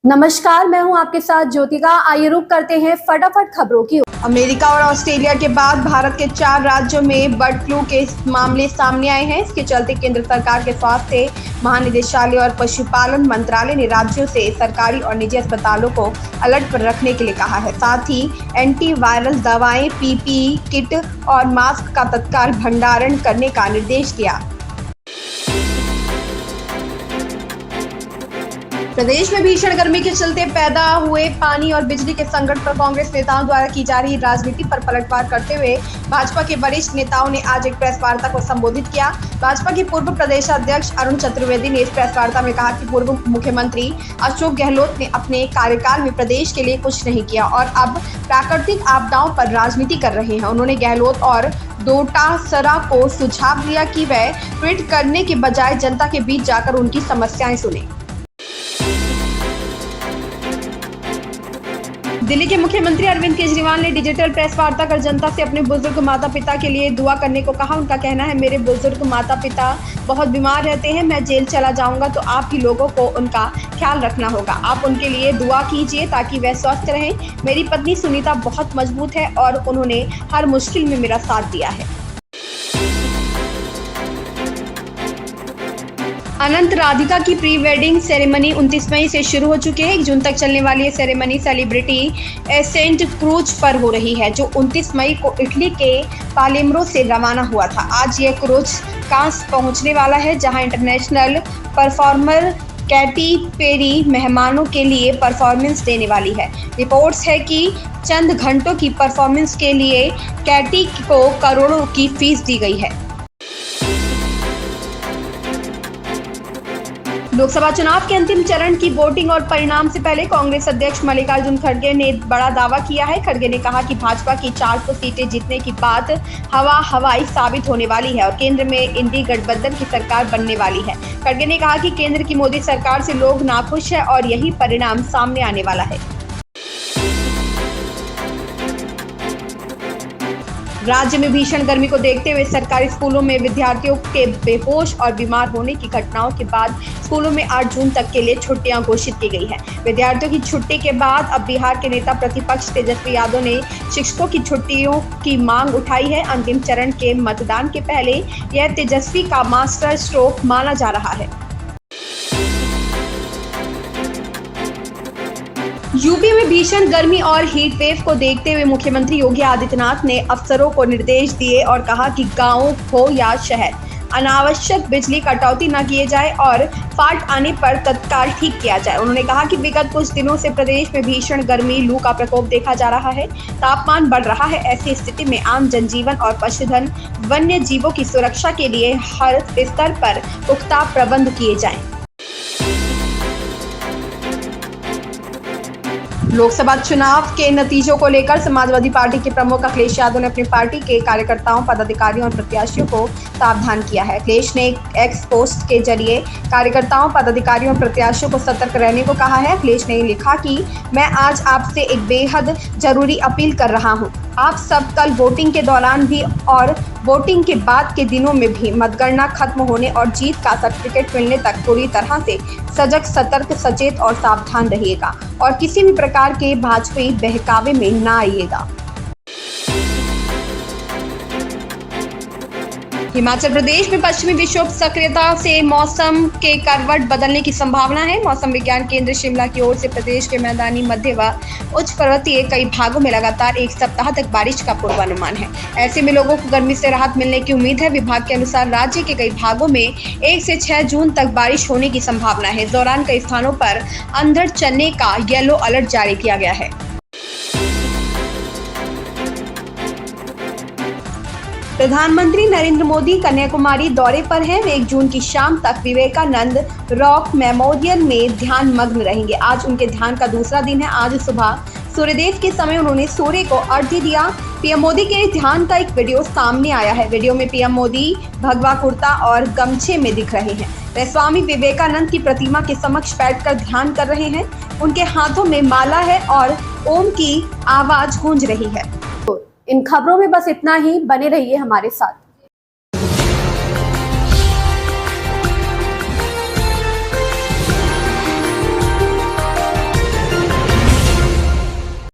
नमस्कार, मैं हूं आपके साथ ज्योतिका। आइए रुक करते हैं फटाफट खबरों की। अमेरिका और ऑस्ट्रेलिया के बाद भारत के 4 राज्यों में बर्ड फ्लू के मामले सामने आए हैं। इसके चलते केंद्र सरकार के स्वास्थ्य महानिदेशालय और पशुपालन मंत्रालय ने राज्यों से सरकारी और निजी अस्पतालों को अलर्ट पर रखने के लिए कहा है। साथ ही एंटीवायरल दवाएं, पीपीई किट और मास्क का तत्काल भंडारण करने का निर्देश दिया। प्रदेश में भीषण गर्मी के चलते पैदा हुए पानी और बिजली के संकट पर कांग्रेस नेताओं द्वारा की जा रही राजनीति पर पलटवार करते हुए भाजपा के वरिष्ठ नेताओं ने आज एक प्रेस वार्ता को संबोधित किया। भाजपा के पूर्व प्रदेश अध्यक्ष अरुण चतुर्वेदी ने इस प्रेस वार्ता में कहा कि पूर्व मुख्यमंत्री अशोक गहलोत ने अपने कार्यकाल में प्रदेश के लिए कुछ नहीं किया और अब प्राकृतिक आपदाओं पर राजनीति कर रहे हैं। उन्होंने गहलोत और डोटासरा को सुझाव दिया कि वह ट्वीट करने के बजाय जनता के बीच जाकर उनकी समस्याएं सुने। दिल्ली के मुख्यमंत्री अरविंद केजरीवाल ने डिजिटल प्रेस वार्ता कर जनता से अपने बुजुर्ग माता पिता के लिए दुआ करने को कहा। उनका कहना है, मेरे बुजुर्ग माता पिता बहुत बीमार रहते हैं, मैं जेल चला जाऊंगा तो आप ही लोगों को उनका ख्याल रखना होगा। आप उनके लिए दुआ कीजिए ताकि वह स्वस्थ रहें। मेरी पत्नी सुनीता बहुत मजबूत है और उन्होंने हर मुश्किल में मेरा साथ दिया है। अनंत राधिका की प्री वेडिंग सेरेमनी 29 मई से शुरू हो चुकी है। 1 जून तक चलने वाली ये सेरेमनी सेलिब्रिटी सेंट क्रूज पर हो रही है, जो 29 मई को इटली के पालेर्मो से रवाना हुआ था। आज यह क्रूज कांस पहुंचने वाला है, जहां इंटरनेशनल परफॉर्मर कैटी पेरी मेहमानों के लिए परफॉर्मेंस देने वाली है। रिपोर्ट्स है कि चंद घंटों की परफॉर्मेंस के लिए कैटी को करोड़ों की फीस दी गई है। लोकसभा चुनाव के अंतिम चरण की वोटिंग और परिणाम से पहले कांग्रेस अध्यक्ष मल्लिकार्जुन खड़गे ने बड़ा दावा किया है। खड़गे ने कहा कि भाजपा की 400 सीटें जीतने की बात हवाई साबित होने वाली है और केंद्र में इंडी गठबंधन की सरकार बनने वाली है। खड़गे ने कहा कि केंद्र की मोदी सरकार से लोग नाखुश है और यही परिणाम सामने आने वाला है। राज्य में भीषण गर्मी को देखते हुए सरकारी स्कूलों में विद्यार्थियों के बेहोश और बीमार होने की घटनाओं के बाद स्कूलों में 8 जून तक के लिए छुट्टियां घोषित की गई है। विद्यार्थियों की छुट्टी के बाद अब बिहार के नेता प्रतिपक्ष तेजस्वी यादव ने शिक्षकों की छुट्टियों की मांग उठाई है। अंतिम चरण के मतदान के पहले यह तेजस्वी का मास्टर स्ट्रोक माना जा रहा है। यूपी में भीषण गर्मी और हीट वेव को देखते हुए मुख्यमंत्री योगी आदित्यनाथ ने अफसरों को निर्देश दिए और कहा कि गांव हो या शहर, अनावश्यक बिजली कटौती न किए जाए और फाल्ट आने पर तत्काल ठीक किया जाए। उन्होंने कहा कि विगत कुछ दिनों से प्रदेश में भीषण गर्मी, लू का प्रकोप देखा जा रहा है। तापमान बढ़ रहा है। ऐसी स्थिति में आम जनजीवन और पशुधन, वन्य जीवों की सुरक्षा के लिए हर स्तर पर पुख्ता प्रबंध किए जाएं। लोकसभा चुनाव के नतीजों को लेकर समाजवादी पार्टी के प्रमुख अखिलेश यादव ने अपनी पार्टी के कार्यकर्ताओं, पदाधिकारियों और प्रत्याशियों को सावधान किया है। अखिलेश ने एक एक्स पोस्ट के जरिए कार्यकर्ताओं, पदाधिकारियों और प्रत्याशियों को सतर्क रहने को कहा है। अखिलेश ने लिखा कि मैं आज आपसे एक बेहद जरूरी अपील कर रहा हूं। आप सब कल वोटिंग के दौरान भी और वोटिंग के बाद के दिनों में भी मतगणना खत्म होने और जीत का सर्टिफिकेट मिलने तक पूरी तरह से सजग, सतर्क, सचेत और सावधान रहिएगा और किसी भी प्रकार के भाजपाई बहकावे में न आइएगा। हिमाचल प्रदेश में पश्चिमी विक्षोभ सक्रियता से मौसम के करवट बदलने की संभावना है। मौसम विज्ञान केंद्र शिमला की ओर से प्रदेश के मैदानी, मध्य व उच्च पर्वतीय कई भागों में लगातार 1 सप्ताह तक बारिश का पूर्वानुमान है। ऐसे में लोगों को गर्मी से राहत मिलने की उम्मीद है। विभाग के अनुसार राज्य के कई भागों में 1 से 6 जून तक बारिश होने की संभावना है। इस दौरान कई स्थानों पर अंधड़ चलने का येलो अलर्ट जारी किया गया है। प्रधानमंत्री नरेंद्र मोदी कन्याकुमारी दौरे पर हैं। वे 1 जून की शाम तक विवेकानंद रॉक मेमोरियल में ध्यान मग्न रहेंगे। आज उनके ध्यान का दूसरा दिन है। आज सुबह सूर्योदय के समय उन्होंने सूर्य को अर्घ्य दिया। पीएम मोदी के ध्यान का एक वीडियो सामने आया है। वीडियो में पीएम मोदी भगवा कुर्ता और गमछे में दिख रहे हैं। वे स्वामी विवेकानंद की प्रतिमा के समक्ष बैठकर ध्यान कर रहे हैं। उनके हाथों में माला है और ओम की आवाज गूंज रही है। इन खबरों में बस इतना ही। बने रहिए हमारे साथ।